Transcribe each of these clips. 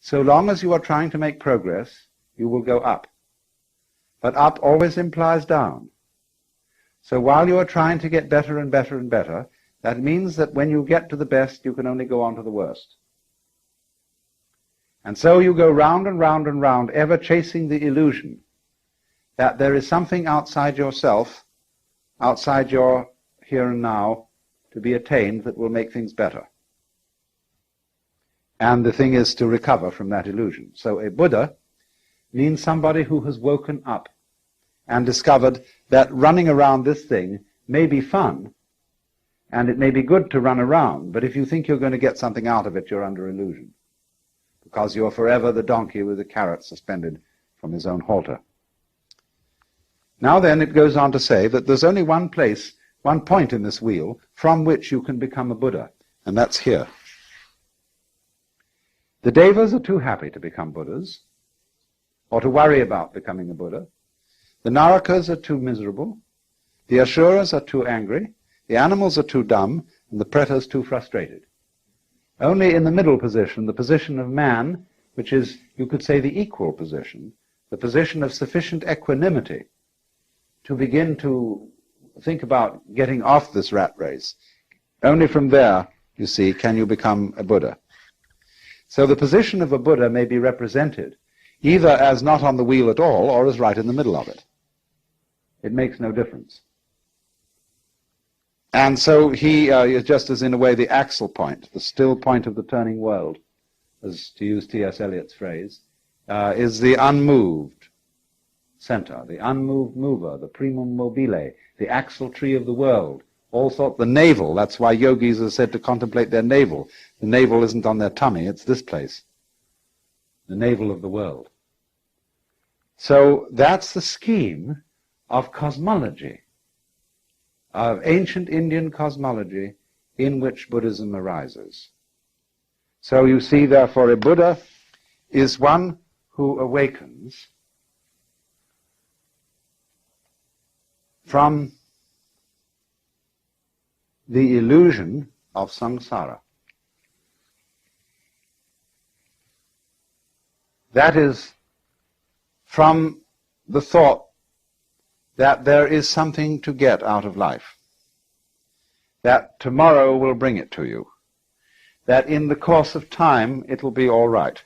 So long as you are trying to make progress, you will go up. But up always implies down. So while you are trying to get better and better and better, that means that when you get to the best, you can only go on to the worst. And so you go round and round and round, ever chasing the illusion that there is something outside yourself, outside your here and now, to be attained that will make things better. And the thing is to recover from that illusion. So a Buddha means somebody who has woken up and discovered that running around this thing may be fun, and it may be good to run around, but if you think you're going to get something out of it, you're under illusion, because you're forever the donkey with a carrot suspended from his own halter. Now then, it goes on to say that there's only one place, one point in this wheel from which you can become a Buddha, and that's here. The Devas are too happy to become Buddhas, or to worry about becoming a Buddha. The Narakas are too miserable. The Asuras are too angry. The animals are too dumb, and the Pretas too frustrated. Only in the middle position, the position of man, which is, you could say, the equal position, the position of sufficient equanimity to begin to think about getting off this rat race, only from there, you see, can you become a Buddha. So the position of a Buddha may be represented either as not on the wheel at all or as right in the middle of it. It makes no difference. And so he is just as, in a way, the axle point, the still point of the turning world, as to use T.S. Eliot's phrase, is the unmoved center, the unmoved mover, the primum mobile, the axle tree of the world. All thought the navel, that's why yogis are said to contemplate their navel. The navel isn't on their tummy, it's this place, the navel of the world. So that's the scheme of cosmology, of ancient Indian cosmology in which Buddhism arises. So you see, therefore, a Buddha is one who awakens from the illusion of samsara. That is, from the thought that there is something to get out of life, that tomorrow will bring it to you, that in the course of time it will be all right.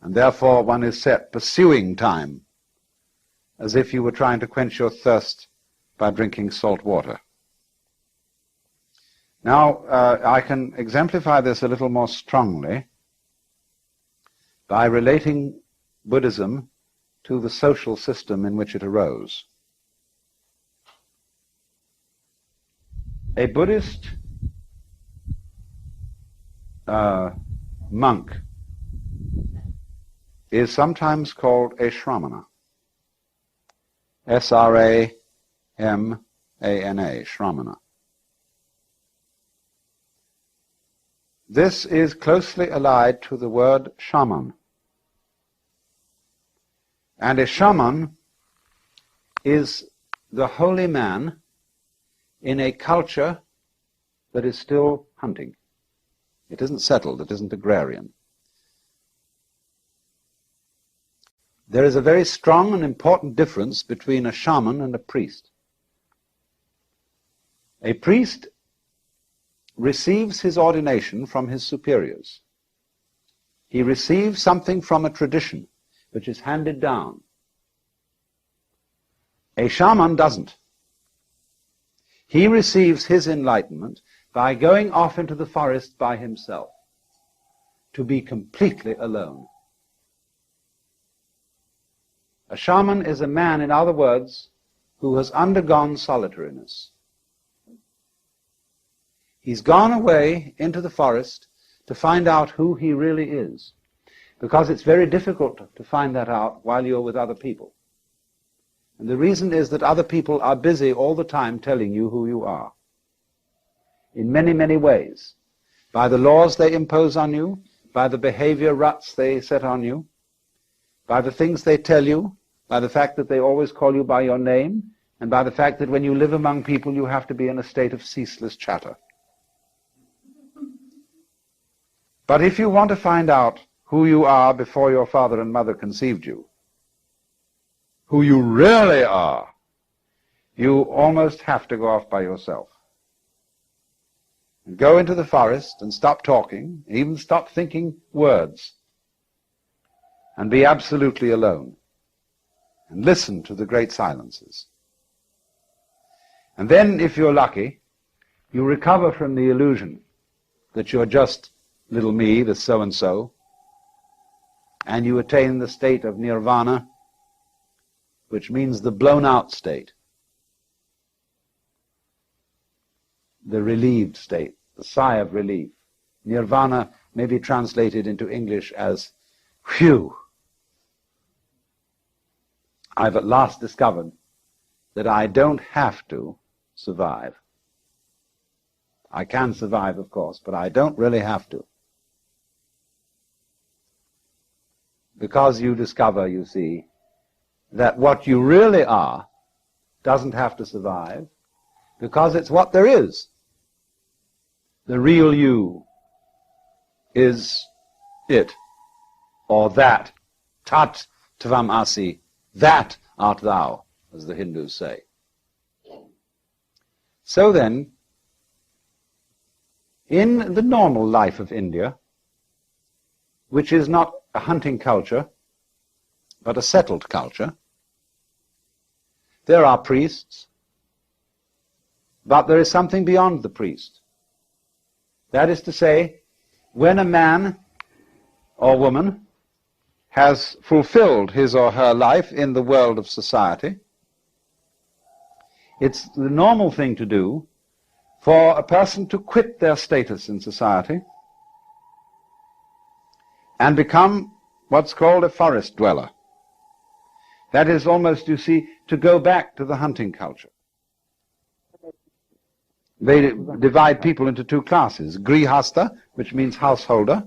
And therefore one is set pursuing time, as if you were trying to quench your thirst by drinking salt water. Now, I can exemplify this a little more strongly by relating Buddhism to the social system in which it arose. A Buddhist monk is sometimes called a shramana. S-R-A-M-A-N-A, shramana. This is closely allied to the word shaman. And a shaman is the holy man in a culture that is still hunting. It isn't settled, it isn't agrarian. There is a very strong and important difference between a shaman and a priest. A priest receives his ordination from his superiors. He receives something from a tradition which is handed down. A shaman doesn't. He receives his enlightenment by going off into the forest by himself, to be completely alone. A shaman is a man, in other words, who has undergone solitariness. He's gone away into the forest to find out who he really is, because it's very difficult to find that out while you're with other people. And the reason is that other people are busy all the time telling you who you are, in many, many ways, by the laws they impose on you, by the behavior ruts they set on you, by the things they tell you, by the fact that they always call you by your name, and by the fact that when you live among people you have to be in a state of ceaseless chatter. But if you want to find out who you are before your father and mother conceived you, who you really are, you almost have to go off by yourself. And go into the forest and stop talking, even stop thinking words, and be absolutely alone. And listen to the great silences. And then, if you're lucky, you recover from the illusion that you're just little me, the so-and-so, and you attain the state of nirvana, which means the blown-out state, the relieved state, the sigh of relief. Nirvana may be translated into English as, phew, I've at last discovered that I don't have to survive. I can survive, of course, but I don't really have to. Because you discover, you see, that what you really are doesn't have to survive, because it's what there is. The real you is it, or that. Tat tvam asi, that art thou, as the Hindus say. So then, in the normal life of India, which is not a hunting culture, but a settled culture, there are priests, but there is something beyond the priest. That is to say, when a man or woman has fulfilled his or her life in the world of society, it's the normal thing to do for a person to quit their status in society and become what's called a forest dweller. That is almost, you see, to go back to the hunting culture. They divide people into two classes, grihasta, which means householder,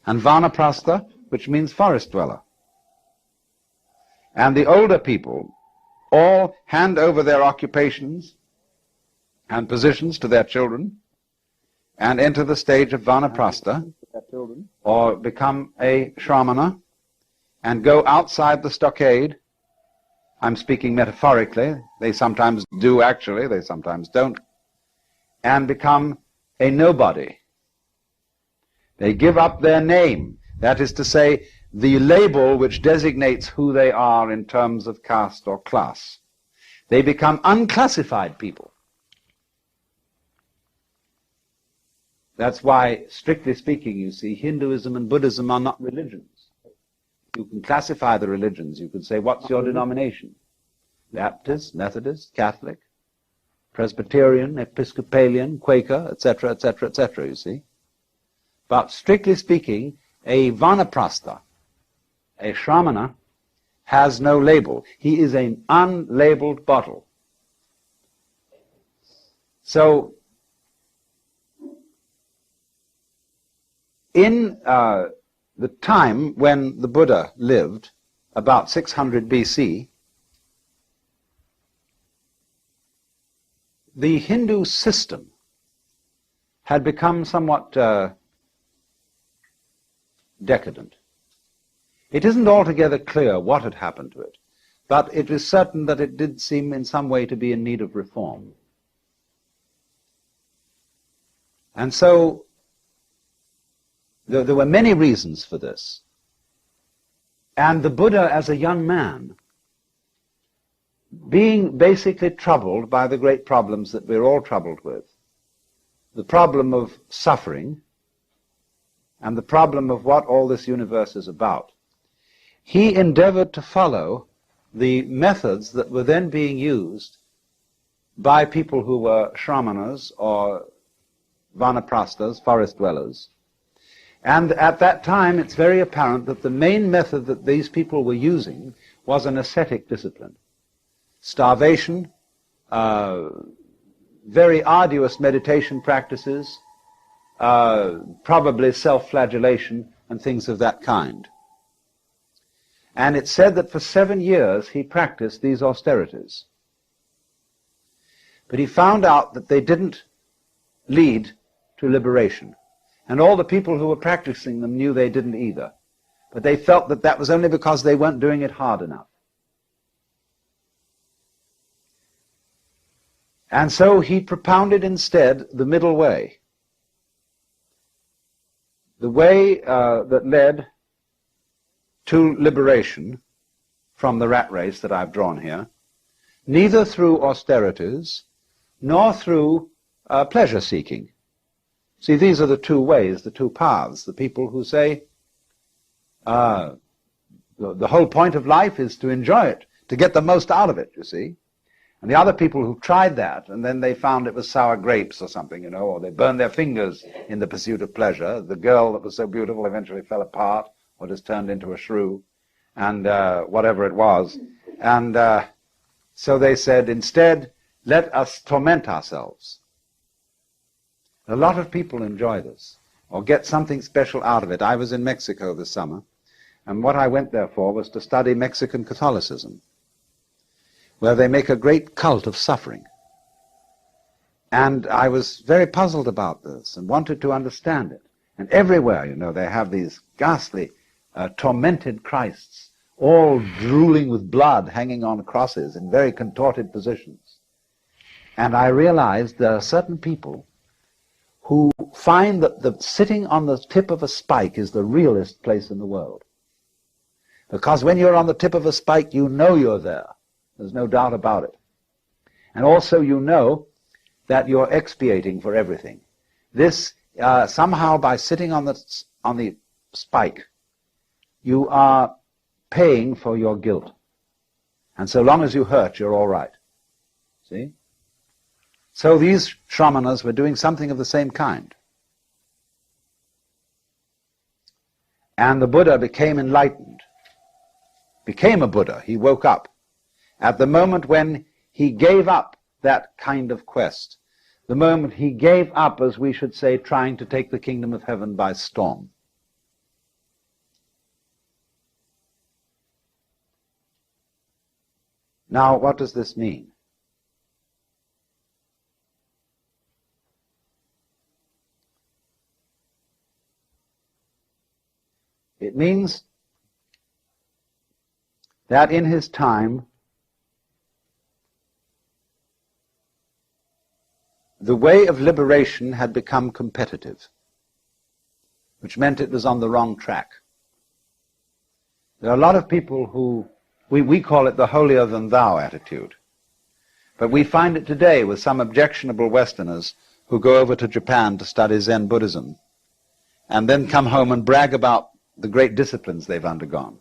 and vanaprastha, which means forest dweller. And the older people all hand over their occupations and positions to their children and enter the stage of vanaprastha, or become a shramana, and go outside the stockade. I'm speaking metaphorically. They sometimes do actually, they sometimes don't. And become a nobody. They give up their name, that is to say, the label which designates who they are in terms of caste or class. They become unclassified people. That's why, strictly speaking, you see, Hinduism and Buddhism are not religions. You can classify the religions. You could say, what's your denomination? Baptist, Methodist, Catholic, Presbyterian, Episcopalian, Quaker, etc., etc., etc., you see. But strictly speaking, a vanaprastha, a shramana, has no label. He is an unlabeled bottle. So, in the time when the Buddha lived, about 600 BC, the Hindu system had become somewhat decadent. It isn't altogether clear what had happened to it, but it is certain that it did seem in some way to be in need of reform. And so there were many reasons for this. And the Buddha, as a young man, being basically troubled by the great problems that we're all troubled with, the problem of suffering and the problem of what all this universe is about, he endeavored to follow the methods that were then being used by people who were shramanas or vanaprasthas, forest dwellers. And at that time, it's very apparent that the main method that these people were using was an ascetic discipline. Starvation, very arduous meditation practices, probably self-flagellation and things of that kind. And it's said that for 7 years he practiced these austerities. But he found out that they didn't lead to liberation. And all the people who were practicing them knew they didn't either. But they felt that that was only because they weren't doing it hard enough. And so he propounded instead the middle way. The way that led to liberation from the rat race that I've drawn here, neither through austerities nor through pleasure-seeking. See, these are the two ways, the two paths. The people who say the whole point of life is to enjoy it, to get the most out of it, you see. And the other people who tried that, and then they found it was sour grapes or something, you know, or they burned their fingers in the pursuit of pleasure. The girl that was so beautiful eventually fell apart or just turned into a shrew, and whatever it was. And so they said, instead, let us torment ourselves. A lot of people enjoy this, or get something special out of it. I was in Mexico this summer, and what I went there for was to study Mexican Catholicism, where they make a great cult of suffering. And I was very puzzled about this and wanted to understand it. And everywhere, you know, they have these ghastly, tormented Christs, all drooling with blood, hanging on crosses in very contorted positions. And I realized there are certain people who find that the sitting on the tip of a spike is the realest place in the world. Because when you're on the tip of a spike, you know you're there. There's no doubt about it. And also you know that you're expiating for everything. This, somehow by sitting on the spike, you are paying for your guilt. And so long as you hurt, you're all right. See? So these shramanas were doing something of the same kind. And the Buddha became enlightened, became a Buddha. He woke up at the moment when he gave up that kind of quest, the moment he gave up, as we should say, trying to take the kingdom of heaven by storm. Now, what does this mean? It means that in his time, the way of liberation had become competitive, which meant it was on the wrong track. There are a lot of people who, we call it the holier-than-thou attitude, but we find it today with some objectionable Westerners who go over to Japan to study Zen Buddhism and then come home and brag about the great disciplines they've undergone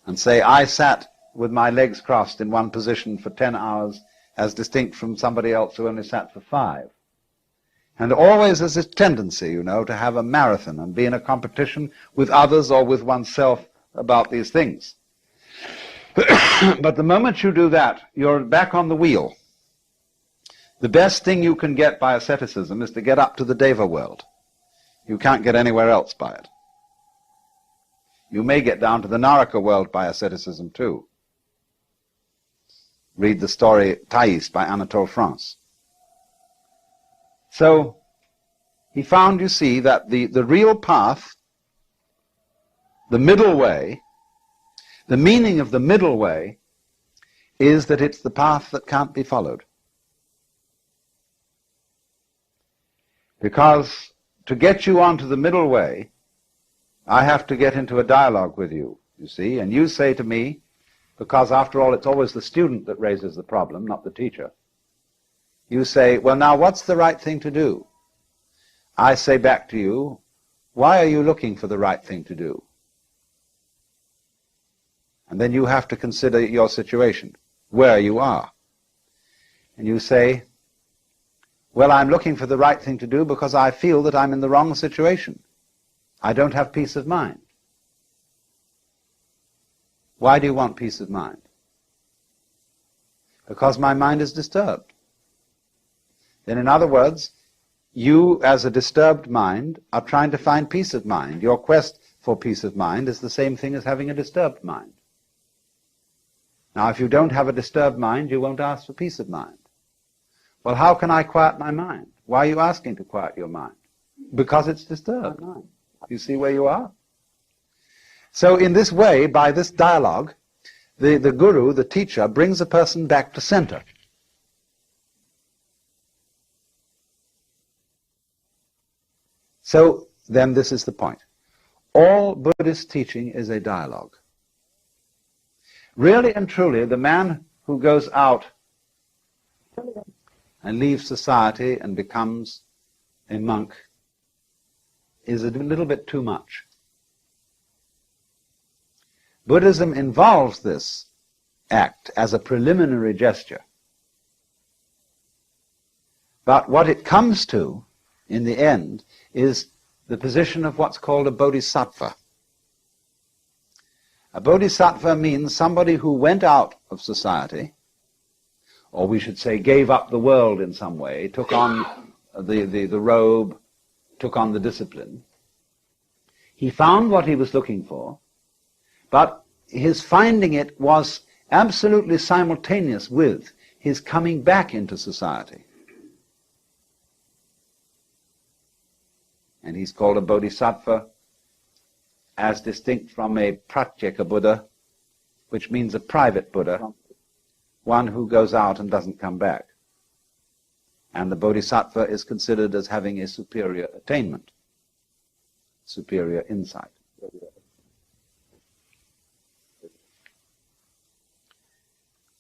and say, I sat with my legs crossed in one position for 10 hours as distinct from somebody else who only sat for 5. And always there's this tendency, you know, to have a marathon and be in a competition with others or with oneself about these things. But the moment you do that, you're back on the wheel. The best thing you can get by asceticism is to get up to the Deva world. You can't get anywhere else by it. You may get down to the Naraka world by asceticism too. Read the story Thais by Anatole France. So he found, you see, that the real path, the middle way, the meaning of the middle way is that it's the path that can't be followed. Because to get you onto the middle way, I have to get into a dialogue with you, you see, and you say to me, because after all it's always the student that raises the problem, not the teacher. You say, well, now what's the right thing to do? I say back to you, why are you looking for the right thing to do? And then you have to consider your situation, where you are. And you say, well, I'm looking for the right thing to do because I feel that I'm in the wrong situation. I don't have peace of mind. Why do you want peace of mind? Because my mind is disturbed. Then in other words, you as a disturbed mind are trying to find peace of mind. Your quest for peace of mind is the same thing as having a disturbed mind. Now, if you don't have a disturbed mind, you won't ask for peace of mind. Well, how can I quiet my mind? Why are you asking to quiet your mind? Because it's disturbed. You see where you are? So in this way, by this dialogue, the guru, the teacher, brings a person back to center. So then this is the point. All Buddhist teaching is a dialogue. Really and truly, the man who goes out and leaves society and becomes a monk is a little bit too much. Buddhism involves this act as a preliminary gesture. But what it comes to, in the end, is the position of what's called a bodhisattva. A bodhisattva means somebody who went out of society, or we should say gave up the world in some way, took on the robe, took on the discipline. He found what he was looking for, but his finding it was absolutely simultaneous with his coming back into society. And he's called a bodhisattva as distinct from a pratyeka Buddha, which means a private Buddha, one who goes out and doesn't come back. And the bodhisattva is considered as having a superior attainment, superior insight.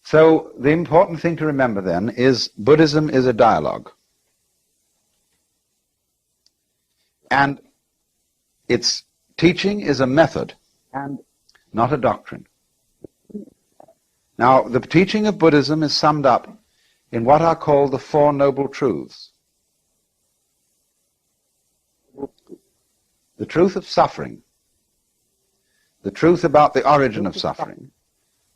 So the important thing to remember then is Buddhism is a dialogue. And its teaching is a method, and not a doctrine. Now, the teaching of Buddhism is summed up in what are called the Four Noble Truths. The truth of suffering, the truth about the origin of suffering,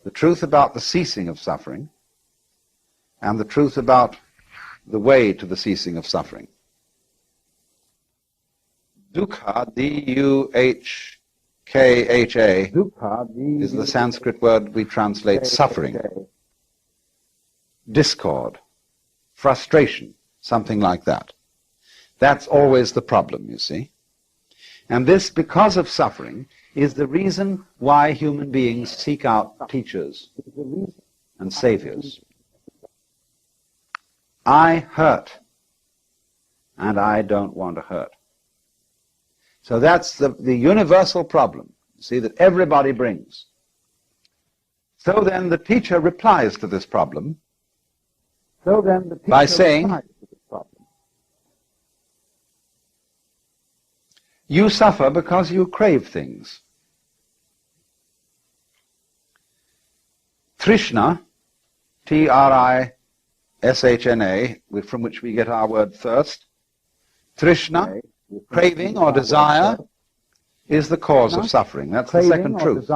the truth about the ceasing of suffering, and the truth about the way to the ceasing of suffering. Dukkha, D-U-H-K-H-A, is the Sanskrit word we translate suffering. Discord, frustration, something like that. That's always the problem, you see. And this, because of suffering, is the reason why human beings seek out teachers and saviors. I hurt, and I don't want to hurt. So that's the universal problem, you see, that everybody brings. So then the teacher replies to this problem by saying, you suffer because you crave things. Trishna, T-R-I-S-H-N-A, from which we get our word thirst, Trishna, craving or desire, is the cause of suffering. That's the second truth.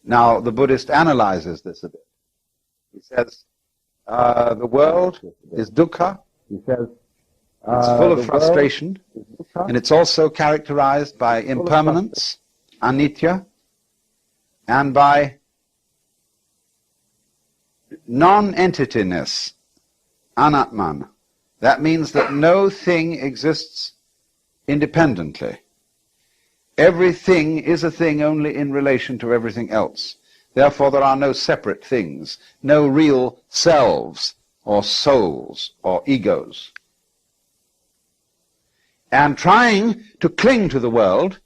Now, the Buddhist analyzes this a bit. He says, the world is dukkha. He says, it's full of frustration, and it's also characterized by impermanence, anitya, and by non-entityness, anatman. That means that no thing exists independently. Everything is a thing only in relation to everything else. Therefore, there are no separate things, no real selves or souls or egos. And trying to cling to the world,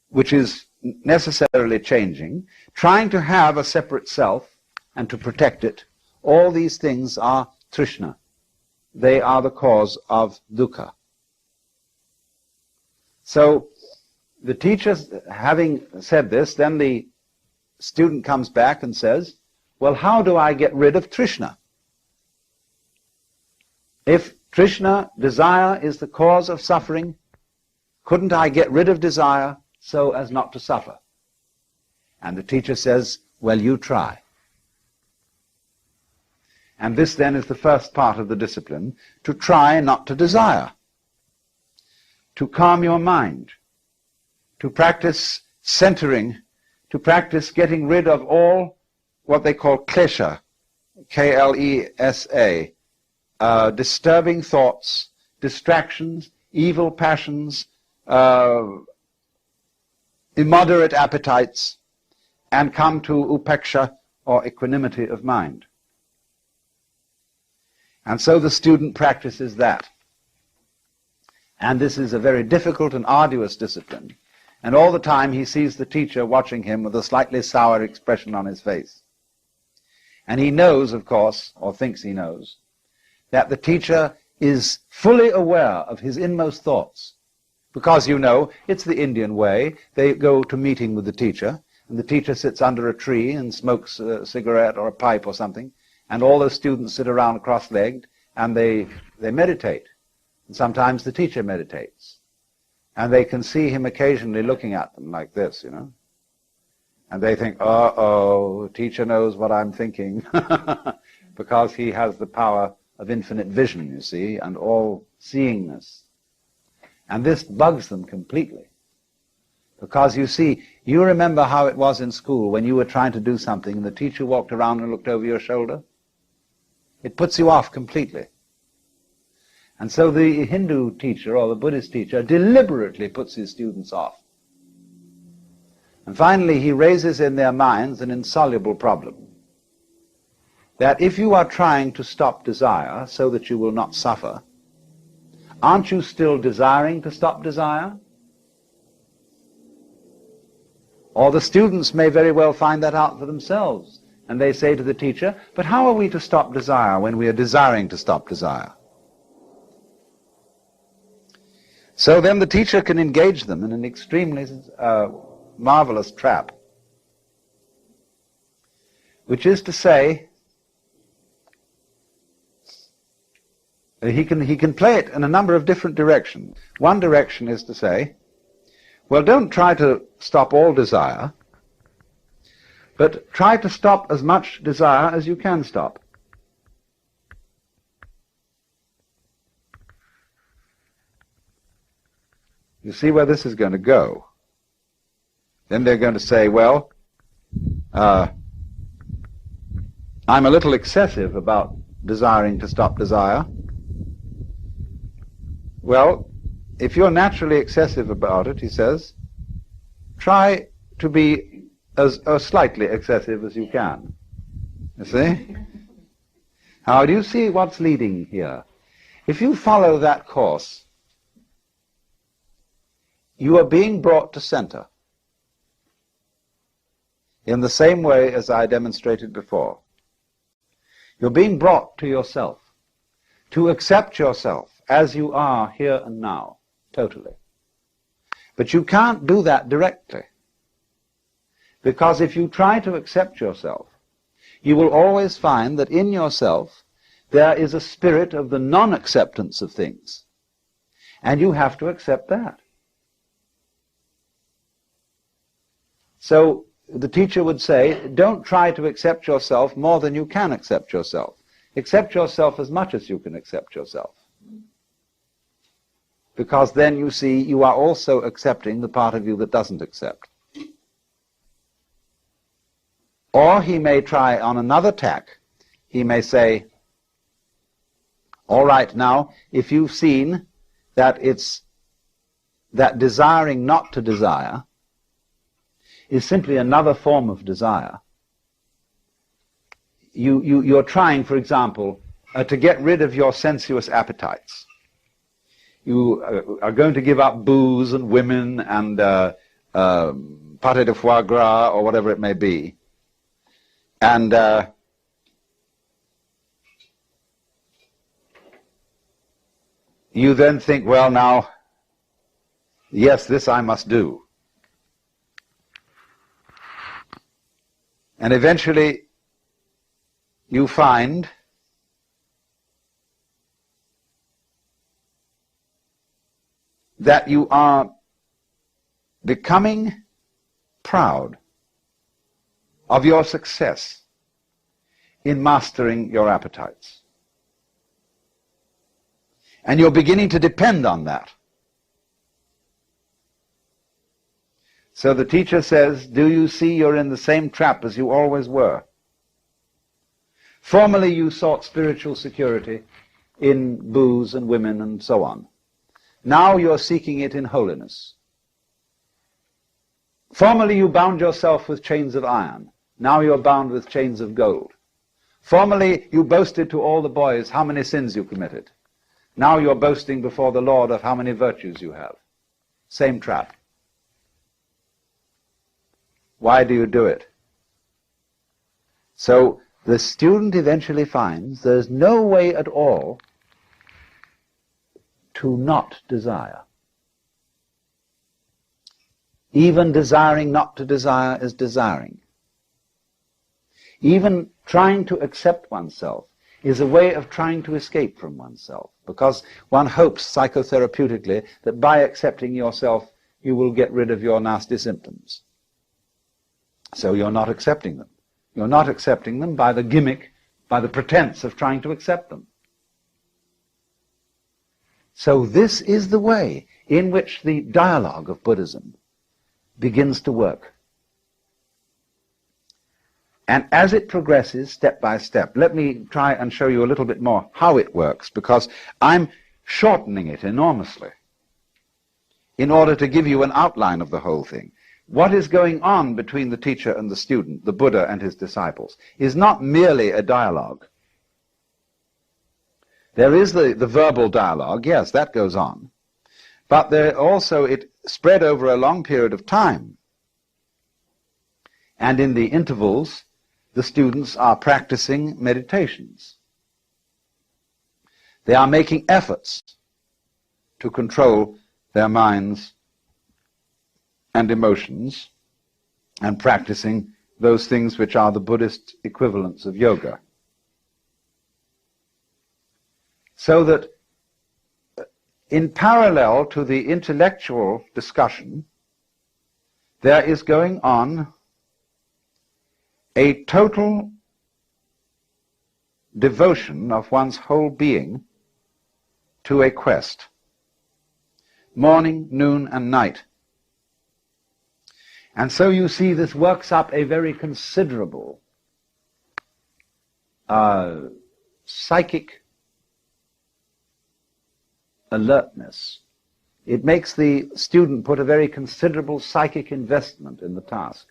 which is necessarily changing, trying to have a separate self and to protect it, all these things are trishna. They are the cause of dukkha. So the teacher, having said this, then the student comes back and says, well, how do I get rid of trishna? If trishna, desire, is the cause of suffering, couldn't I get rid of desire so as not to suffer? And the teacher says, well, you try. And this then is the first part of the discipline, to try not to desire, to calm your mind, to practice centering, to practice getting rid of all what they call klesha, K-L-E-S-A, disturbing thoughts, distractions, evil passions, immoderate appetites, and come to upeksha, or equanimity of mind. And so the student practices that. And this is a very difficult and arduous discipline. And all the time he sees the teacher watching him with a slightly sour expression on his face. And he knows, of course, or thinks he knows, that the teacher is fully aware of his inmost thoughts. Because, you know, it's the Indian way. They go to meeting with the teacher, and the teacher sits under a tree and smokes a cigarette or a pipe or something, and all the students sit around cross-legged, and they meditate. And sometimes the teacher meditates. And they can see him occasionally looking at them like this, you know. And they think, uh-oh, the teacher knows what I'm thinking, because he has the power of infinite vision, you see, and all-seeingness. And this bugs them completely. Because, you see, you remember how it was in school when you were trying to do something and the teacher walked around and looked over your shoulder? It puts you off completely. And so the Hindu teacher or the Buddhist teacher deliberately puts his students off. And finally he raises in their minds an insoluble problem. That if you are trying to stop desire so that you will not suffer, aren't you still desiring to stop desire? Or the students may very well find that out for themselves. And they say to the teacher, but how are we to stop desire when we are desiring to stop desire? So then the teacher can engage them in an extremely marvelous trap. Which is to say, he can play it in a number of different directions. One direction is to say, well, don't try to stop all desire, but try to stop as much desire as you can stop. You see where this is going to go. Then they're going to say, well, I'm a little excessive about desiring to stop desire. Well, if you're naturally excessive about it, he says, try to be as slightly excessive as you can. You see? How do you see what's leading here? If you follow that course, you are being brought to center in the same way as I demonstrated before. You're being brought to yourself, to accept yourself as you are here and now. Totally. But you can't do that directly. Because if you try to accept yourself, you will always find that in yourself there is a spirit of the non-acceptance of things. And you have to accept that. So the teacher would say, don't try to accept yourself more than you can accept yourself. Accept yourself as much as you can accept yourself. Because then, you see, you are also accepting the part of you that doesn't accept. Or he may try on another tack. He may say, all right, now, if you've seen that it's that desiring not to desire is simply another form of desire. You're trying, for example, to get rid of your sensuous appetites. You are going to give up booze and women and pâté de foie gras or whatever it may be. And you then think, well, now, yes, this I must do. And eventually you find that you are becoming proud of your success in mastering your appetites. And you're beginning to depend on that. So the teacher says, do you see you're in the same trap as you always were? Formerly you sought spiritual security in booze and women and so on. Now you're seeking it in holiness. Formerly you bound yourself with chains of iron. Now you're bound with chains of gold. Formerly you boasted to all the boys how many sins you committed. Now you're boasting before the Lord of how many virtues you have. Same trap. Why do you do it? So the student eventually finds there's no way at all to not desire. Even desiring not to desire is desiring. Even trying to accept oneself is a way of trying to escape from oneself, because one hopes psychotherapeutically that by accepting yourself you will get rid of your nasty symptoms. So you're not accepting them. You're not accepting them by the gimmick, by the pretense of trying to accept them. So this is the way in which the dialogue of Buddhism begins to work. And as it progresses step by step, let me try and show you a little bit more how it works, because I'm shortening it enormously in order to give you an outline of the whole thing. What is going on between the teacher and the student, the Buddha and his disciples, is not merely a dialogue. There is the verbal dialogue, yes, that goes on. But there also it spread over a long period of time. And in the intervals, the students are practicing meditations. They are making efforts to control their minds and emotions and practicing those things which are the Buddhist equivalents of yoga. So that in parallel to the intellectual discussion, there is going on a total devotion of one's whole being to a quest, morning, noon, and night. And so you see this works up a very considerable psychic alertness. It makes the student put a very considerable psychic investment in the task.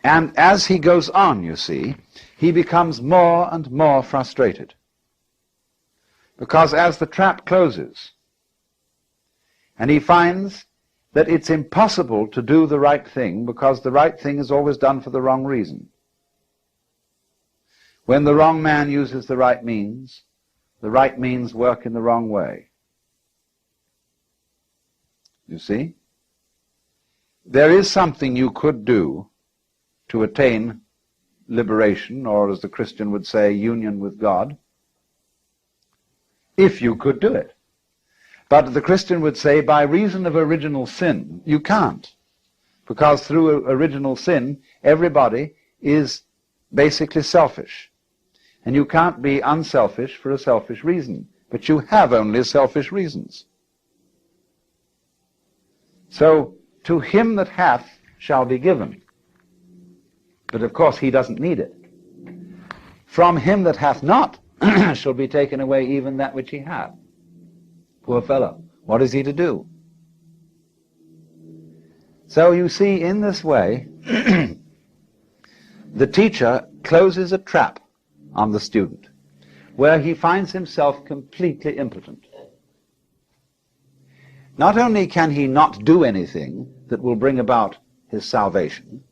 And as he goes on, you see, he becomes more and more frustrated. Because as the trap closes, and he finds that it's impossible to do the right thing because the right thing is always done for the wrong reason. When the wrong man uses the right means work in the wrong way. You see? There is something you could do to attain liberation, or as the Christian would say, union with God, if you could do it. But the Christian would say, by reason of original sin, you can't. Because through original sin, everybody is basically selfish. And you can't be unselfish for a selfish reason. But you have only selfish reasons. So, to him that hath shall be given. But of course he doesn't need it. From him that hath not shall be taken away even that which he hath. Poor fellow, what is he to do? So you see, in this way, the teacher closes a trap on the student, where he finds himself completely impotent. Not only can he not do anything that will bring about his salvation,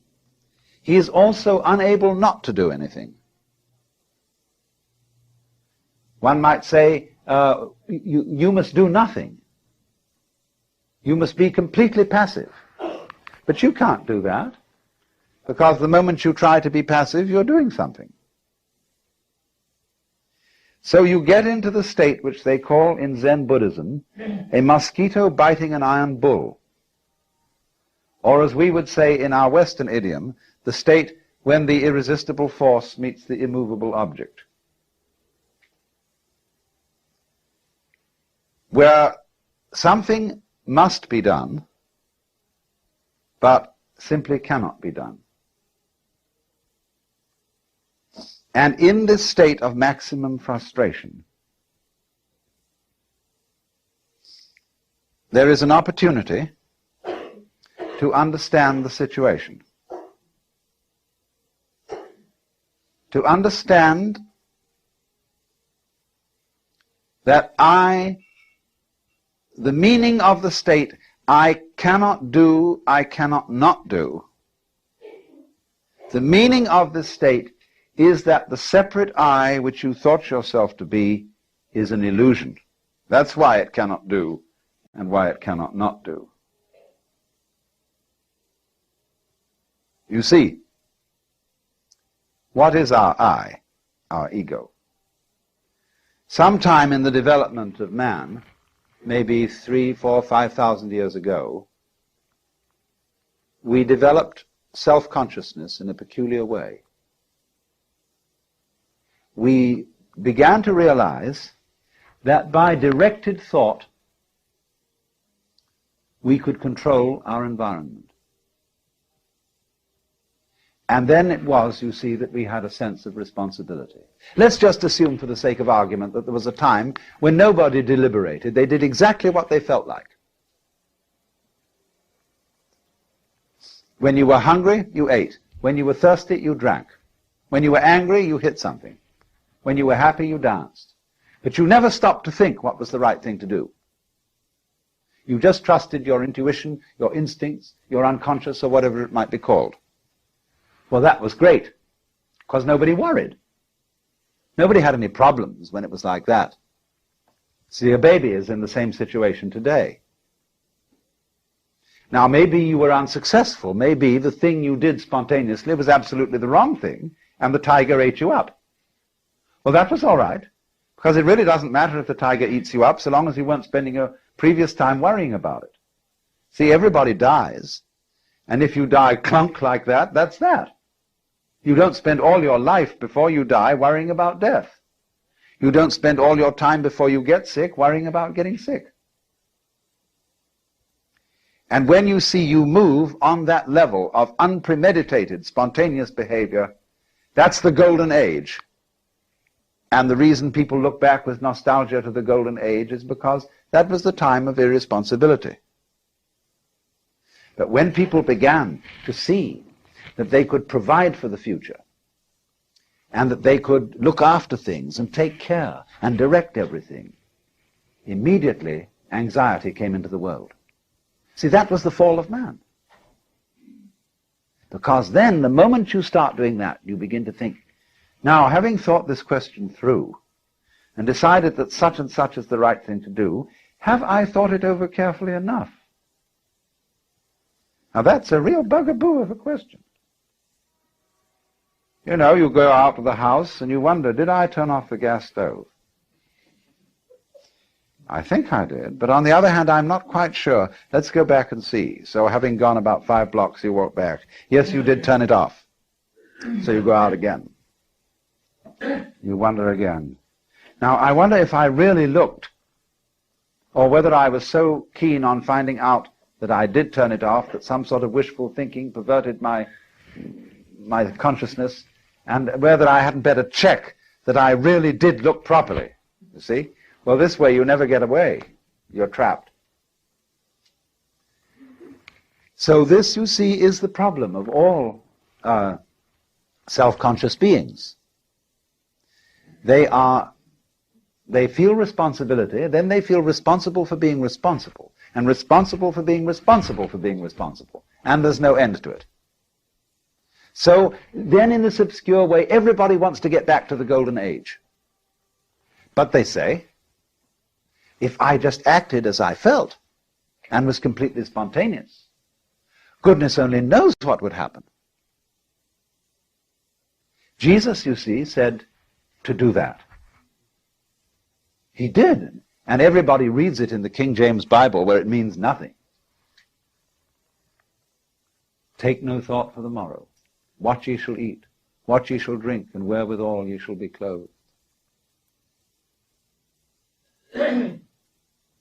he is also unable not to do anything. One might say, you must do nothing. You must be completely passive. But you can't do that, because the moment you try to be passive, you're doing something. So you get into the state which they call in Zen Buddhism a mosquito biting an iron bull. Or as we would say in our Western idiom, the state when the irresistible force meets the immovable object. Where something must be done, but simply cannot be done. And in this state of maximum frustration, there is an opportunity to understand the situation. To understand that the meaning of the state, I cannot do, I cannot not do. The meaning of this state is that the separate I which you thought yourself to be is an illusion. That's why it cannot do and why it cannot not do. You see, what is our I, our ego? Sometime in the development of man, maybe 3, 4, 5,000 years ago, we developed self-consciousness in a peculiar way. We began to realize that by directed thought, we could control our environment. And then it was, you see, that we had a sense of responsibility. Let's just assume, for the sake of argument, that there was a time when nobody deliberated. They did exactly what they felt like. When you were hungry, you ate. When you were thirsty, you drank. When you were angry, you hit something. When you were happy, you danced. But you never stopped to think what was the right thing to do. You just trusted your intuition, your instincts, your unconscious, or whatever it might be called. Well, that was great, because nobody worried. Nobody had any problems when it was like that. See, a baby is in the same situation today. Now, maybe you were unsuccessful. Maybe the thing you did spontaneously was absolutely the wrong thing, and the tiger ate you up. Well, that was all right, because it really doesn't matter if the tiger eats you up, so long as you weren't spending your previous time worrying about it. See, everybody dies, and if you die clunk like that, that's that. You don't spend all your life before you die worrying about death. You don't spend all your time before you get sick worrying about getting sick. And when you see you move on that level of unpremeditated, spontaneous behavior, that's the golden age. And the reason people look back with nostalgia to the golden age is because that was the time of irresponsibility. But when people began to see that they could provide for the future, and that they could look after things and take care and direct everything, immediately anxiety came into the world. See, that was the fall of man. Because then, the moment you start doing that, you begin to think, now, having thought this question through, and decided that such and such is the right thing to do, have I thought it over carefully enough? Now, that's a real bugaboo of a question. You know, you go out of the house and you wonder, did I turn off the gas stove? I think I did, but on the other hand, I'm not quite sure. Let's go back and see. So having gone about 5 blocks, you walk back. Yes, you did turn it off. So you go out again. You wonder again. Now, I wonder if I really looked, or whether I was so keen on finding out that I did turn it off, that some sort of wishful thinking perverted my consciousness, and whether I hadn't better check that I really did look properly, you see? Well, this way you never get away. You're trapped. So this, you see, is the problem of all self-conscious beings. They feel responsibility, then they feel responsible for being responsible, and responsible for being responsible for being responsible, and there's no end to it. So then, in this obscure way, everybody wants to get back to the golden age. But they say, if I just acted as I felt and was completely spontaneous, goodness only knows what would happen. Jesus, you see, said to do that. He did, and everybody reads it in the King James Bible where it means nothing. Take no thought for the morrow. What ye shall eat, what ye shall drink, and wherewithal ye shall be clothed.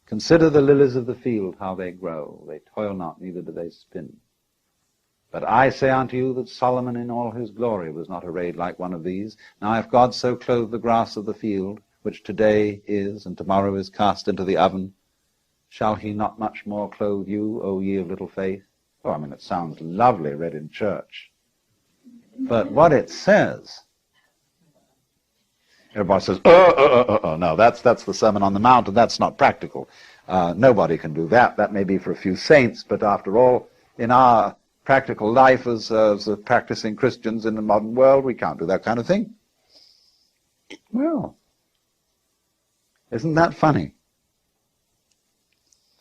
Consider the lilies of the field, how they grow. They toil not, neither do they spin. But I say unto you that Solomon in all his glory was not arrayed like one of these. Now if God so clothed the grass of the field, which today is and tomorrow is cast into the oven, shall he not much more clothe you, O ye of little faith? Oh, I mean, it sounds lovely read in church. But what it says, everybody says, no, that's the Sermon on the Mount, and that's not practical. Nobody can do that. That may be for a few saints, but after all, in our practical life as practicing Christians in the modern world, we can't do that kind of thing. Well, isn't that funny?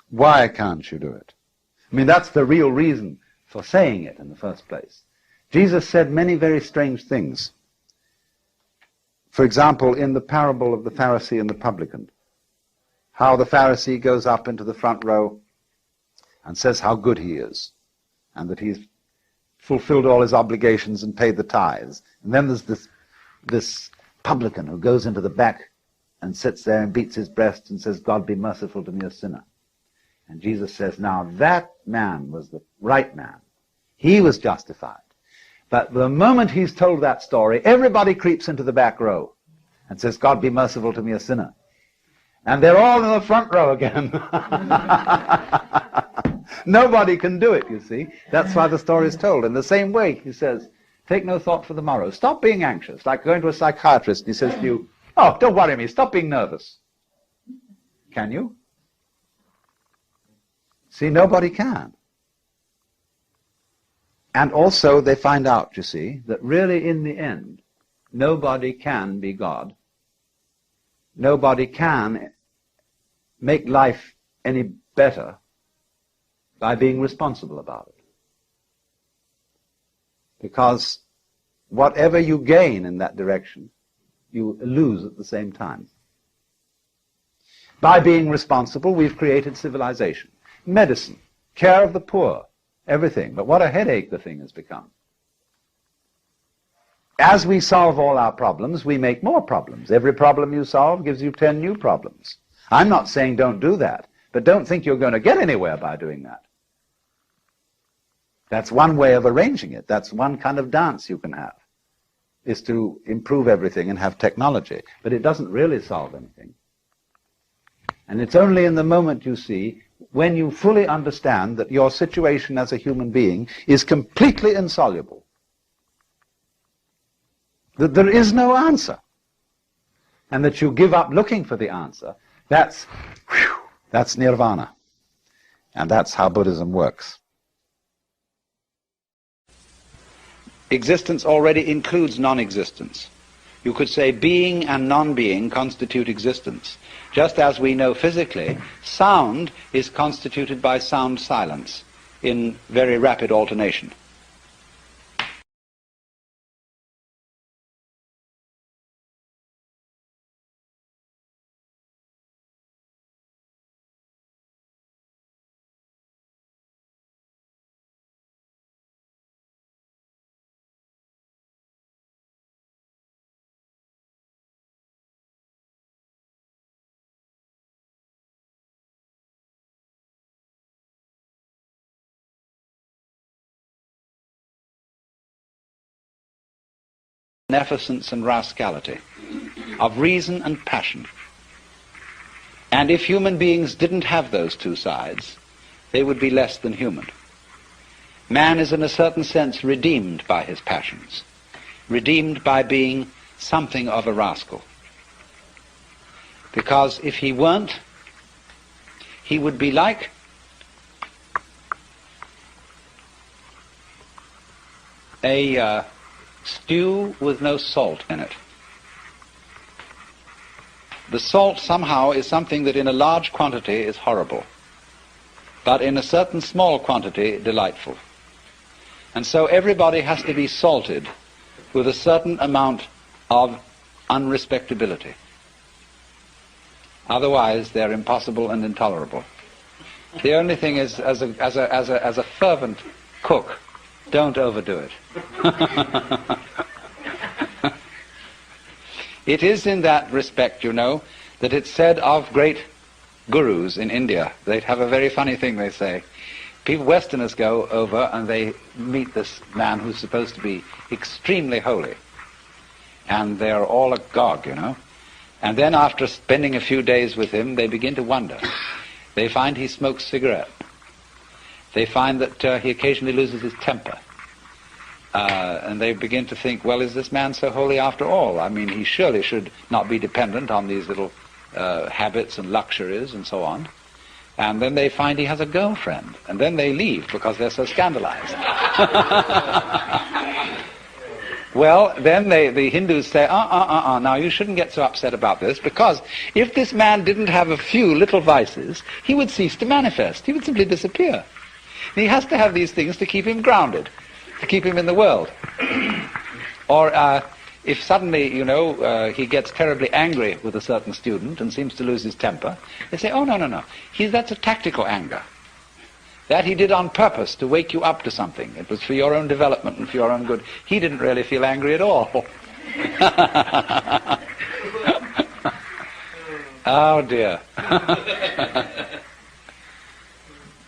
Why can't you do it? I mean, that's the real reason for saying it in the first place. Jesus said many very strange things. For example, in the parable of the Pharisee and the publican, how the Pharisee goes up into the front row and says how good he is, and that he's fulfilled all his obligations and paid the tithes. And then there's this publican who goes into the back and sits there and beats his breast and says, God be merciful to me, a sinner. And Jesus says, now that man was the right man. He was justified. But the moment he's told that story, everybody creeps into the back row and says, God be merciful to me, a sinner. And they're all in the front row again. Nobody can do it, you see. That's why the story is told. In the same way, he says, take no thought for the morrow. Stop being anxious. Like going to a psychiatrist and he says to you, oh, don't worry me, stop being nervous. Can you? See, nobody can. And also they find out, you see, that really in the end, nobody can be God. Nobody can make life any better by being responsible about it. Because whatever you gain in that direction, you lose at the same time. By being responsible, we've created civilization, medicine, care of the poor, everything. But what a headache the thing has become. As we solve all our problems, we make more problems. Every problem you solve gives you 10 new problems. I'm not saying don't do that, but don't think you're going to get anywhere by doing that. That's one way of arranging it. That's one kind of dance you can have, is to improve everything and have technology. But it doesn't really solve anything. And it's only in the moment, you see, when you fully understand that your situation as a human being is completely insoluble, that there is no answer, and that you give up looking for the answer, that's nirvana. And that's how Buddhism works. Existence already includes non-existence. You could say being and non-being constitute existence. Just as we know physically, sound is constituted by sound silence in very rapid alternation. Beneficence and rascality, of reason and passion. And if human beings didn't have those two sides, they would be less than human. Man is in a certain sense redeemed by his passions, redeemed by being something of a rascal. Because if he weren't, he would be like a stew with no salt in it. The salt somehow is something that in a large quantity is horrible, but in a certain small quantity delightful. And so everybody has to be salted with a certain amount of unrespectability. Otherwise they're impossible and intolerable. The only thing is, as a fervent cook, don't overdo it. It is in that respect, you know, that it's said of great gurus in India. They have a very funny thing they say. people, Westerners go over and they meet this man who's supposed to be extremely holy. And they're all agog, you know. And then after spending a few days with him, they begin to wonder. They find he smokes cigarette. They find that he occasionally loses his temper. And they begin to think, well, is this man so holy after all? I mean, he surely should not be dependent on these little habits and luxuries and so on. And then they find he has a girlfriend. And then they leave because they're so scandalized. Well, then the Hindus say, now you shouldn't get so upset about this, because if this man didn't have a few little vices, he would cease to manifest. He would simply disappear. And he has to have these things to keep him grounded, to keep him in the world. Or if suddenly, you know, he gets terribly angry with a certain student and seems to lose his temper, they say, oh, no. That's a tactical anger. That he did on purpose to wake you up to something. It was for your own development and for your own good. He didn't really feel angry at all. Oh, dear.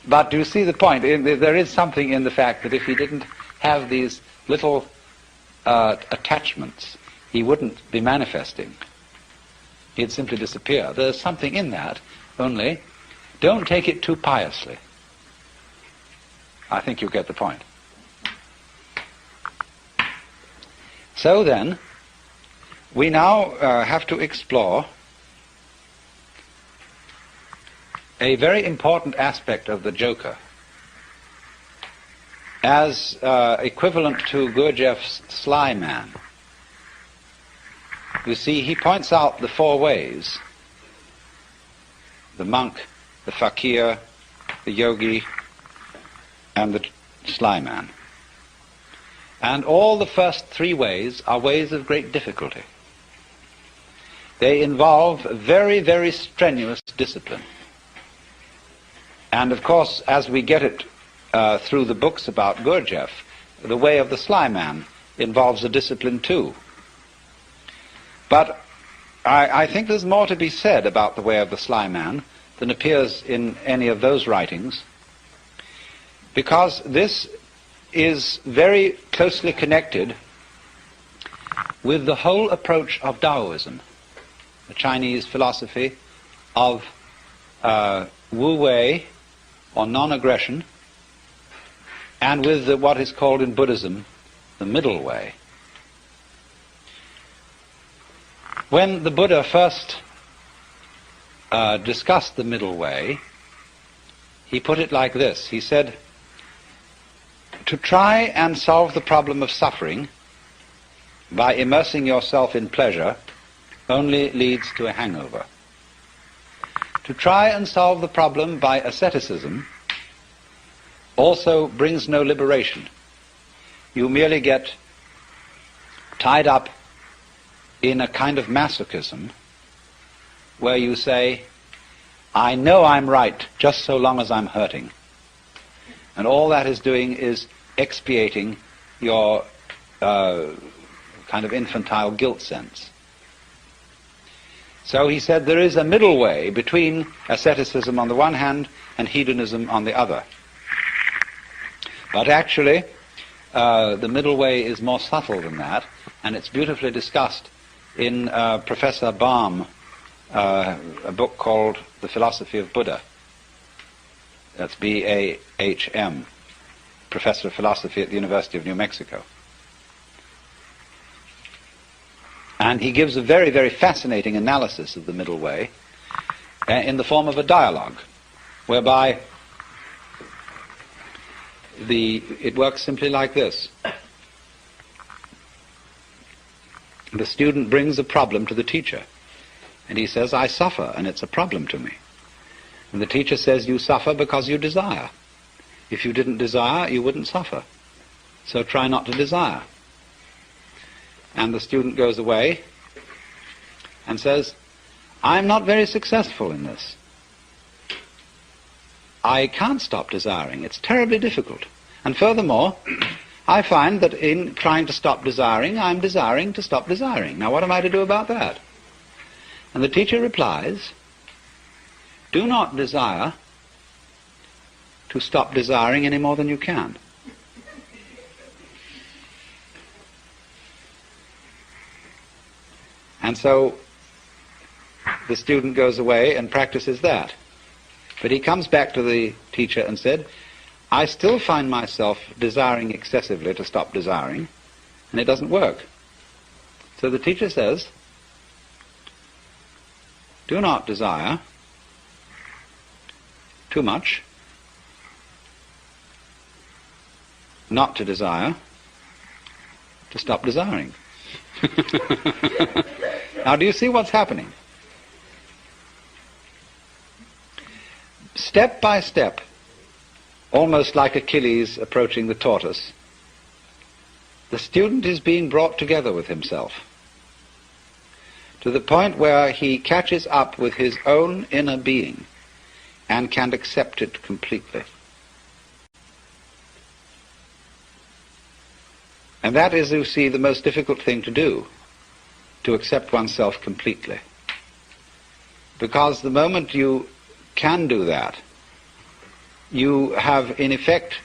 But do you see the point? There is something in the fact that if he didn't have these little attachments, he wouldn't be manifesting. He'd simply disappear. There's something in that, only don't take it too piously. I think you get the point. So then, we now have to explore a very important aspect of the Joker as equivalent to Gurdjieff's sly man. You see, he points out the four ways: the monk, the fakir, the yogi, and the sly man. And all the first three ways are ways of great difficulty. They involve very, very strenuous discipline. And of course, as we get it through the books about Gurdjieff, the way of the sly man involves a discipline too. But I think there's more to be said about the way of the sly man than appears in any of those writings, because this is very closely connected with the whole approach of Taoism, the Chinese philosophy of Wu Wei, or non-aggression, and with what is called in Buddhism the middle way. When the Buddha first discussed the middle way, he put it like this. He said, to try and solve the problem of suffering by immersing yourself in pleasure only leads to a hangover. To try and solve the problem by asceticism also brings no liberation. You merely get tied up in a kind of masochism where you say, I know I'm right just so long as I'm hurting. And all that is doing is expiating your kind of infantile guilt sense. So he said there is a middle way between asceticism on the one hand and hedonism on the other. But actually, the middle way is more subtle than that, and it's beautifully discussed in Professor Baum, a book called The Philosophy of Buddha. That's B-A-H-M, Professor of Philosophy at the University of New Mexico. And he gives a very, very fascinating analysis of the middle way in the form of a dialogue, whereby it works simply like this. The student brings a problem to the teacher, and he says, I suffer, and it's a problem to me. And the teacher says, you suffer because you desire. If you didn't desire, you wouldn't suffer. So try not to desire. And the student goes away and says, I'm not very successful in this. I can't stop desiring. It's terribly difficult. And furthermore, I find that in trying to stop desiring, I'm desiring to stop desiring. Now what am I to do about that? And the teacher replies, do not desire to stop desiring any more than you can. And so the student goes away and practices that. But he comes back to the teacher and said, I still find myself desiring excessively to stop desiring, and it doesn't work. So the teacher says, do not desire too much, not to desire, to stop desiring. Now, do you see what's happening? Step by step, almost like Achilles approaching the tortoise, the student is being brought together with himself to the point where he catches up with his own inner being and can accept it completely. And that is, you see, the most difficult thing to do, to accept oneself completely. Because the moment you can do that, you have in effect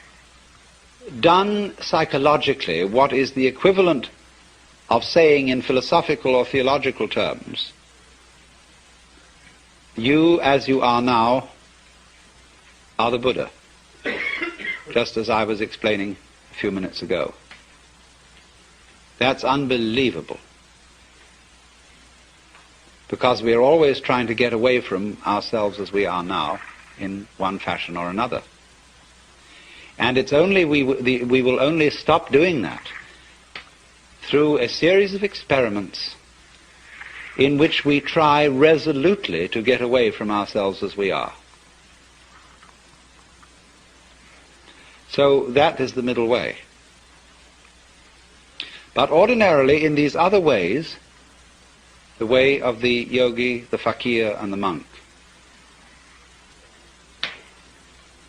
done psychologically what is the equivalent of saying in philosophical or theological terms, you as you are now are the Buddha, just as I was explaining a few minutes ago. That's unbelievable, because we are always trying to get away from ourselves as we are now in one fashion or another. And it's only we will only stop doing that through a series of experiments in which we try resolutely to get away from ourselves as we are. So that is the middle way. But ordinarily, in these other ways, the way of the yogi, the fakir, and the monk,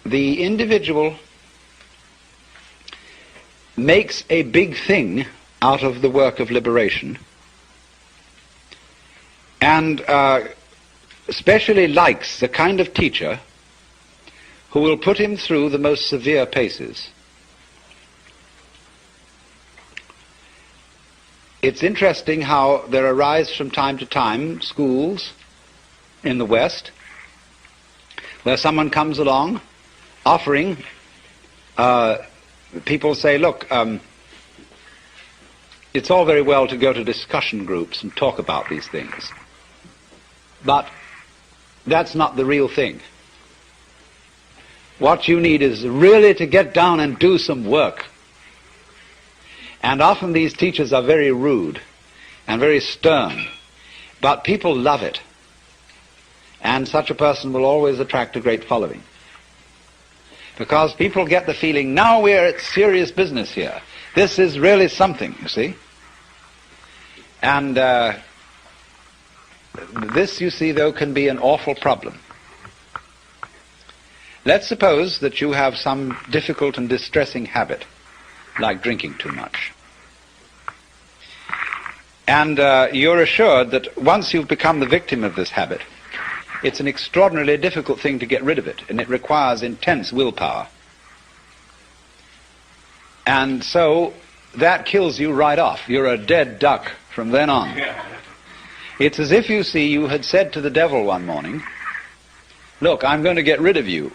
the individual makes a big thing out of the work of liberation, and especially likes the kind of teacher who will put him through the most severe paces. It's interesting how there arise from time to time schools in the West where someone comes along offering, people say, look, it's all very well to go to discussion groups and talk about these things, but that's not the real thing. What you need is really to get down and do some work. And often these teachers are very rude and very stern, but people love it. And such a person will always attract a great following, because people get the feeling, now we're at serious business here. This is really something, you see. And this, you see, though, can be an awful problem. Let's suppose that you have some difficult and distressing habit, like drinking too much. And you're assured that once you've become the victim of this habit, it's an extraordinarily difficult thing to get rid of it, and it requires intense willpower. And so that kills you right off. You're a dead duck from then on. It's as if, you see, you had said to the devil one morning, look, I'm going to get rid of you.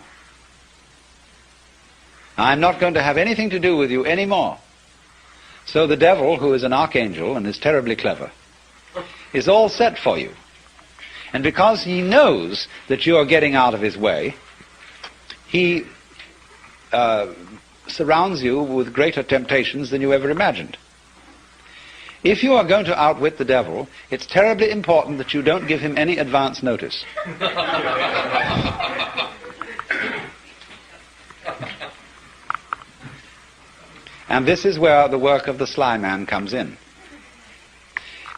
I'm not going to have anything to do with you anymore. So the devil, who is an archangel and is terribly clever, is all set for you. And because he knows that you are getting out of his way, he surrounds you with greater temptations than you ever imagined. If you are going to outwit the devil, it's terribly important that you don't give him any advance notice. And this is where the work of the sly man comes in.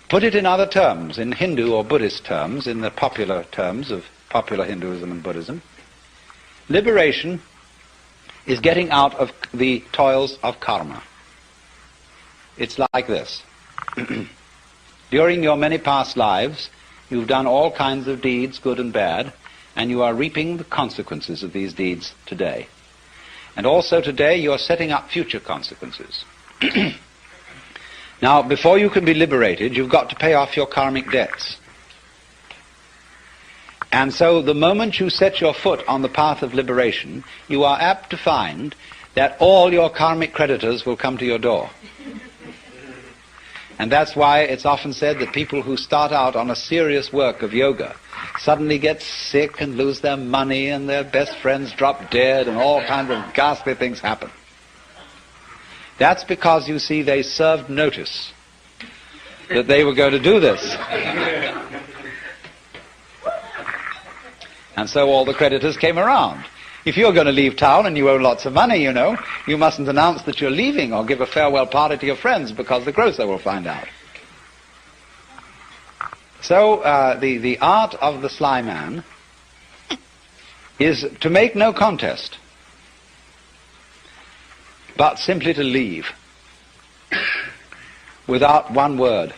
Put it in other terms, in Hindu or Buddhist terms, in the popular terms of popular Hinduism and Buddhism, liberation is getting out of the toils of karma. It's like this. During your many past lives, you've done all kinds of deeds, good and bad, and you are reaping the consequences of these deeds today. And also today you're setting up future consequences. Now, before you can be liberated, you've got to pay off your karmic debts. And so the moment you set your foot on the path of liberation, you are apt to find that all your karmic creditors will come to your door. And that's why it's often said that people who start out on a serious work of yoga suddenly get sick and lose their money and their best friends drop dead and all kinds of ghastly things happen. That's because, you see, they served notice that they were going to do this. And so all the creditors came around. If you're going to leave town and you owe lots of money, you know, you mustn't announce that you're leaving or give a farewell party to your friends because the grocer will find out. So the art of the sly man is to make no contest, but simply to leave without one word.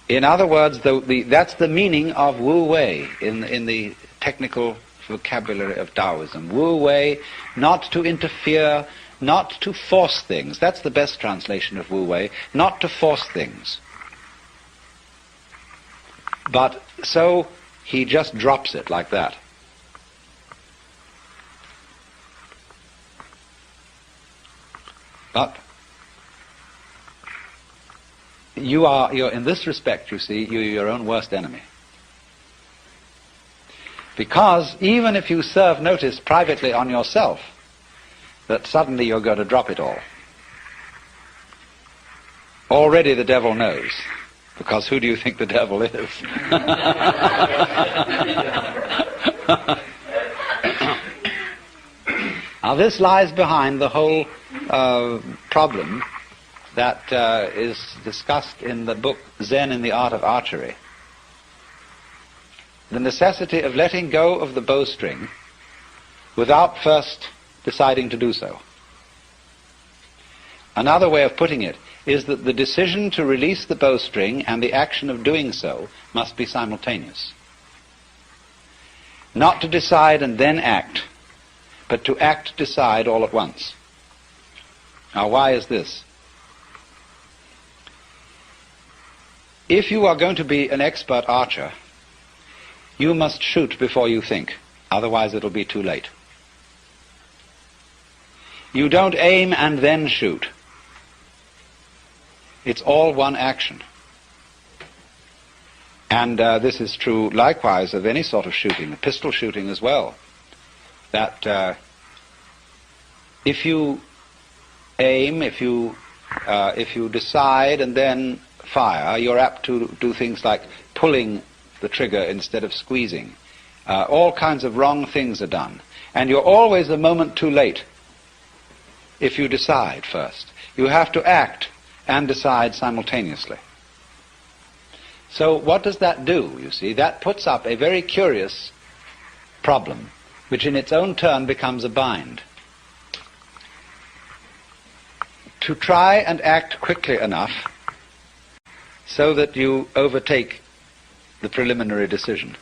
In other words, that's the meaning of Wu Wei in the technical vocabulary of Taoism. Wu Wei, not to interfere, not to force things. That's the best translation of Wu Wei, not to force things. But so he just drops it like that. But you're in this respect, you see, you're your own worst enemy. Because even if you serve notice privately on yourself that suddenly you're going to drop it all, already the devil knows. Because who do you think the devil is? Now this lies behind the whole problem that is discussed in the book Zen in the Art of Archery. The necessity of letting go of the bowstring without first deciding to do so. Another way of putting it is that the decision to release the bowstring and the action of doing so must be simultaneous. Not to decide and then act, but to act, decide all at once. Now, why is this? If you are going to be an expert archer, you must shoot before you think, otherwise it'll be too late. You don't aim and then shoot. It's all one action. And this is true likewise of any sort of shooting, pistol shooting as well. That if you aim, if you decide and then fire, you're apt to do things like pulling the trigger instead of squeezing. All kinds of wrong things are done. And you're always a moment too late if you decide first. You have to act and decide simultaneously. So what does that do, you see? That puts up a very curious problem, which in its own turn becomes a bind. To try and act quickly enough so that you overtake the preliminary decision.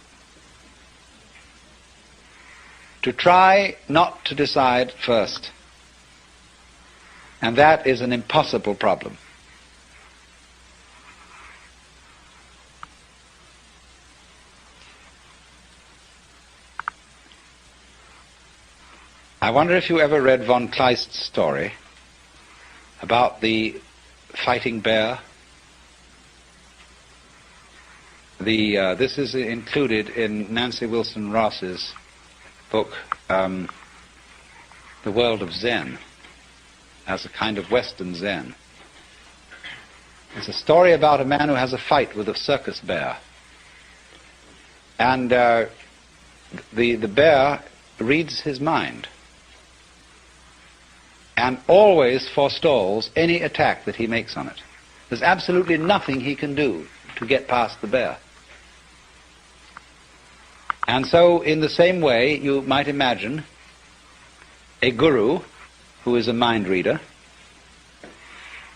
To try not to decide first. And that is an impossible problem. I wonder if you ever read von Kleist's story about the fighting bear. This is included in Nancy Wilson Ross's book, The World of Zen, as a kind of Western Zen. It's a story about a man who has a fight with a circus bear. And the bear reads his mind and always forestalls any attack that he makes on it. There's absolutely nothing he can do to get past the bear. And so, in the same way, you might imagine a guru who is a mind reader,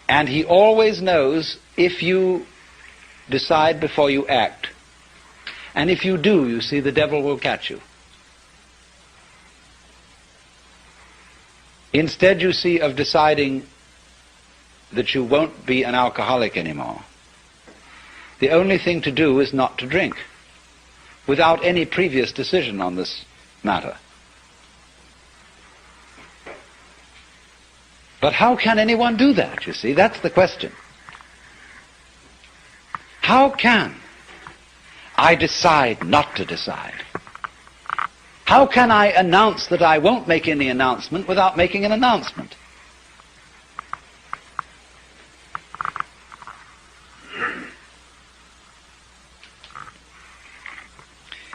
and he always knows if you decide before you act, and if you do, you see, the devil will catch you. instead, you see, of deciding that you won't be an alcoholic anymore, the only thing to do is not to drink, without any previous decision on this matter. But how can anyone do that, you see? That's the question. How can I decide not to decide? How can I announce that I won't make any announcement without making an announcement?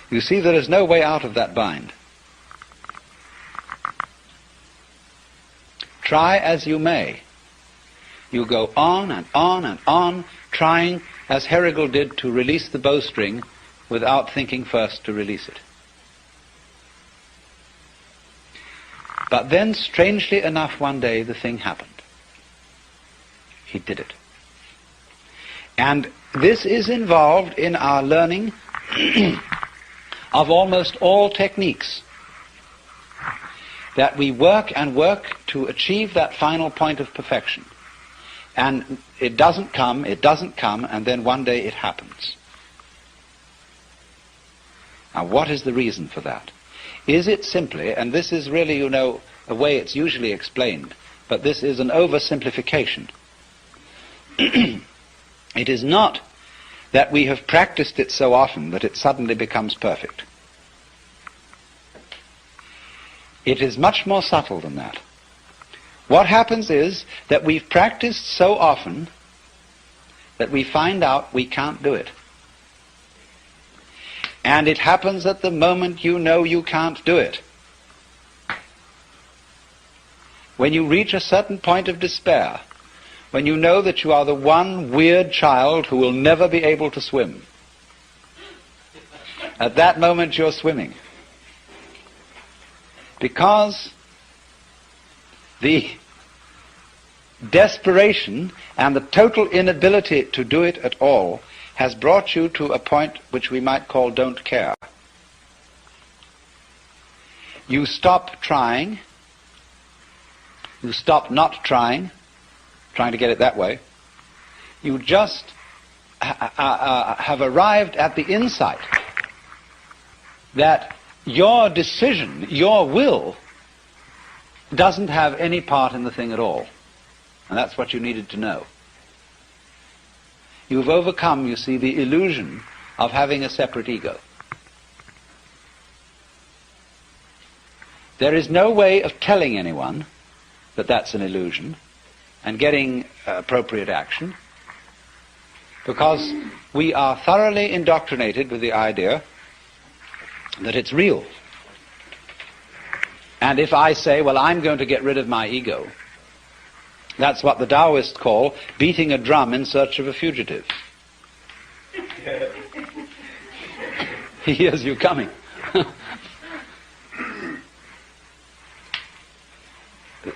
You see, there is no way out of that bind. Try as you may, you go on and on and on, trying, as Herrigal did, to release the bowstring without thinking first to release it. But then, strangely enough, one day the thing happened. He did it. And this is involved in our learning of almost all techniques, that we work and work to achieve that final point of perfection. And it doesn't come, and then one day it happens. Now, what is the reason for that? Is it simply, and this is really, you know, the way it's usually explained, but this is an oversimplification. It is not that we have practiced it so often that it suddenly becomes perfect. It is much more subtle than that. What happens is that we've practiced so often that we find out we can't do it. And it happens at the moment you know you can't do it. When you reach a certain point of despair, when you know that you are the one weird child who will never be able to swim, at that moment you're swimming. Because the desperation and the total inability to do it at all has brought you to a point which we might call don't care. You stop trying, you stop not trying to get it that way. You just have arrived at the insight that your decision, your will, doesn't have any part in the thing at all. And that's what you needed to know. You've overcome, you see, the illusion of having a separate ego. There is no way of telling anyone that that's an illusion and getting appropriate action, because we are thoroughly indoctrinated with the idea that it's real. And if I say, well, I'm going to get rid of my ego, that's what the Taoists call beating a drum in search of a fugitive. He hears you coming.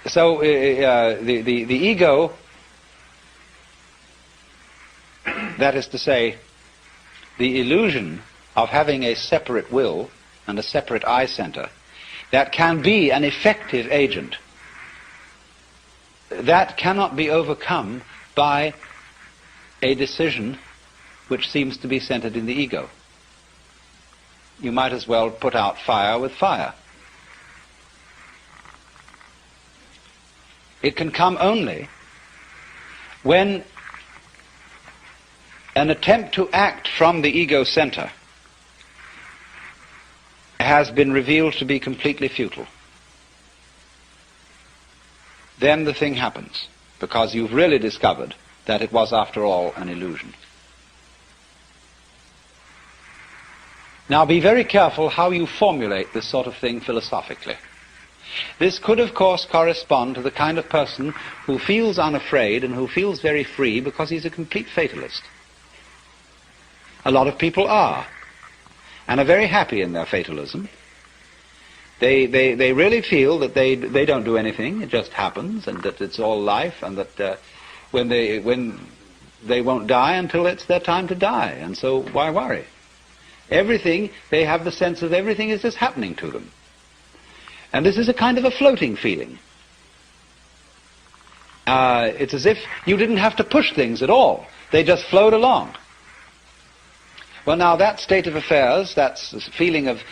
So the ego, that is to say, the illusion of having a separate will and a separate I center that can be an effective agent, that cannot be overcome by a decision which seems to be centered in the ego. You might as well put out fire with fire. It can come only when an attempt to act from the ego center has been revealed to be completely futile. Then the thing happens, because you've really discovered that it was, after all, an illusion. Now, be very careful how you formulate this sort of thing philosophically. This could, of course, correspond to the kind of person who feels unafraid and who feels very free because he's a complete fatalist. A lot of people are, and are very happy in their fatalism. They really feel that they don't do anything, it just happens, and that it's all life, and that when they won't die until it's their time to die, and so why worry? Everything, they have the sense that everything is just happening to them. And this is a kind of a floating feeling. It's as if you didn't have to push things at all. They just flowed along. Well, now that state of affairs, that feeling of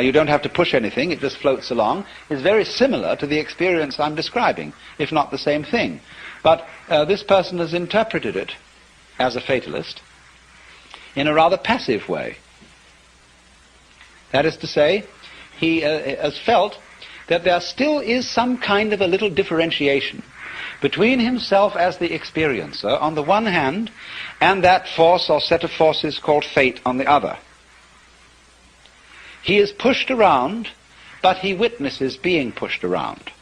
you don't have to push anything, it just floats along, is very similar to the experience I'm describing, if not the same thing. But this person has interpreted it as a fatalist in a rather passive way. That is to say, he has felt that there still is some kind of a little differentiation between himself as the experiencer on the one hand and that force or set of forces called fate on the other. He is pushed around, but he witnesses being pushed around.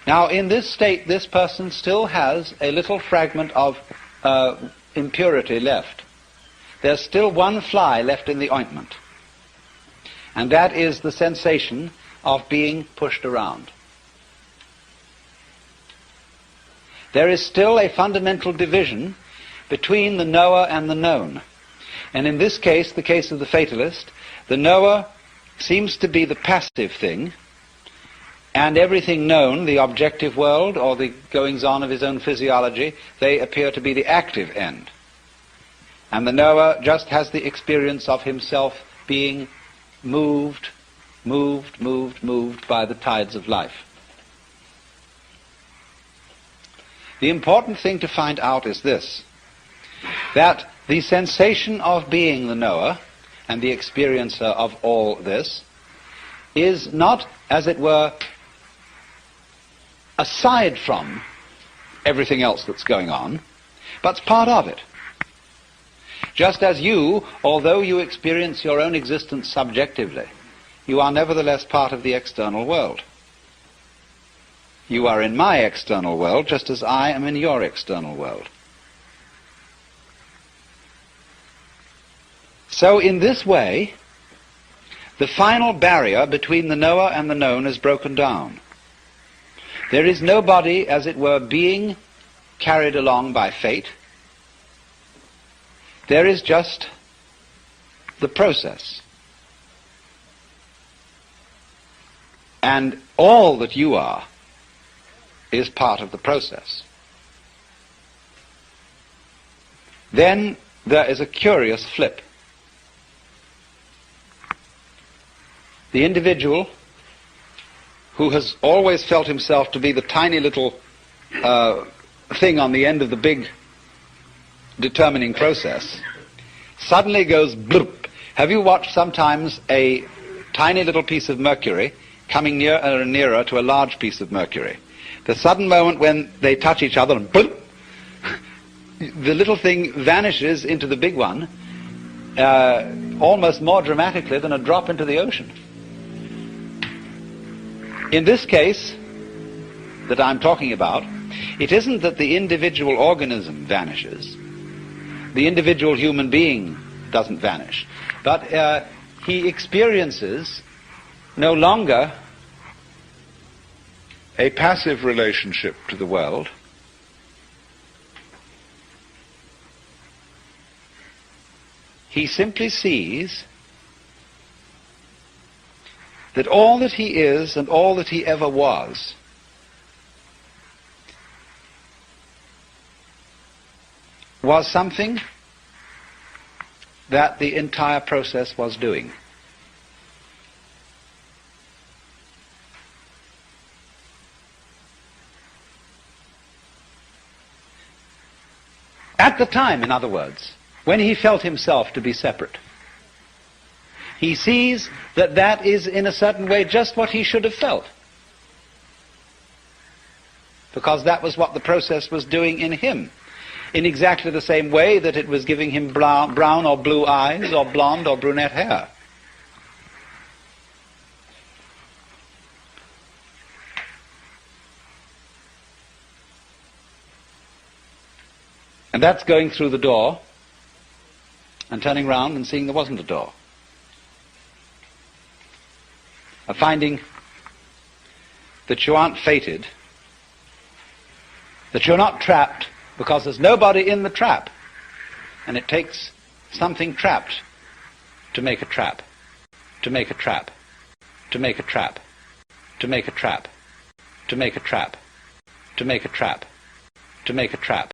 Now, in this state, this person still has a little fragment of impurity left. There's still one fly left in the ointment, and that is the sensation of being pushed around. There is still a fundamental division between the knower and the known. And in this case, the case of the fatalist, the knower seems to be the passive thing, and everything known, the objective world or the goings-on of his own physiology, they appear to be the active end. And the knower just has the experience of himself being moved by the tides of life. The important thing to find out is this, that the sensation of being the knower and the experiencer of all this is not, as it were, aside from everything else that's going on, but it's part of it. Just as you, although you experience your own existence subjectively, you are nevertheless part of the external world. You are in my external world just as I am in your external world. So in this way, the final barrier between the knower and the known is broken down. There is nobody, as it were, being carried along by fate. There is just the process. And all that you are is part of the process. Then there is a curious flip. The individual who has always felt himself to be the tiny little thing on the end of the big determining process suddenly goes bloop. Have you watched sometimes a tiny little piece of mercury coming nearer and nearer to a large piece of mercury? The sudden moment when they touch each other and bloop, the little thing vanishes into the big one almost more dramatically than a drop into the ocean. In this case that I'm talking about, it isn't that the individual organism vanishes. The individual human being doesn't vanish. But he experiences no longer a passive relationship to the world. He simply sees that all that he is and all that he ever was something that the entire process was doing. At the time, in other words, when he felt himself to be separate, he sees that that is in a certain way just what he should have felt, because that was what the process was doing in him, in exactly the same way that it was giving him brown or blue eyes or blonde or brunette hair. And that's going through the door and turning round and seeing there wasn't a door. Of finding that you aren't fated, that you're not trapped, because there's nobody in the trap, and it takes something trapped to make a trap, to make a trap, to make a trap, to make a trap, to make a trap, to make a trap, to make a trap.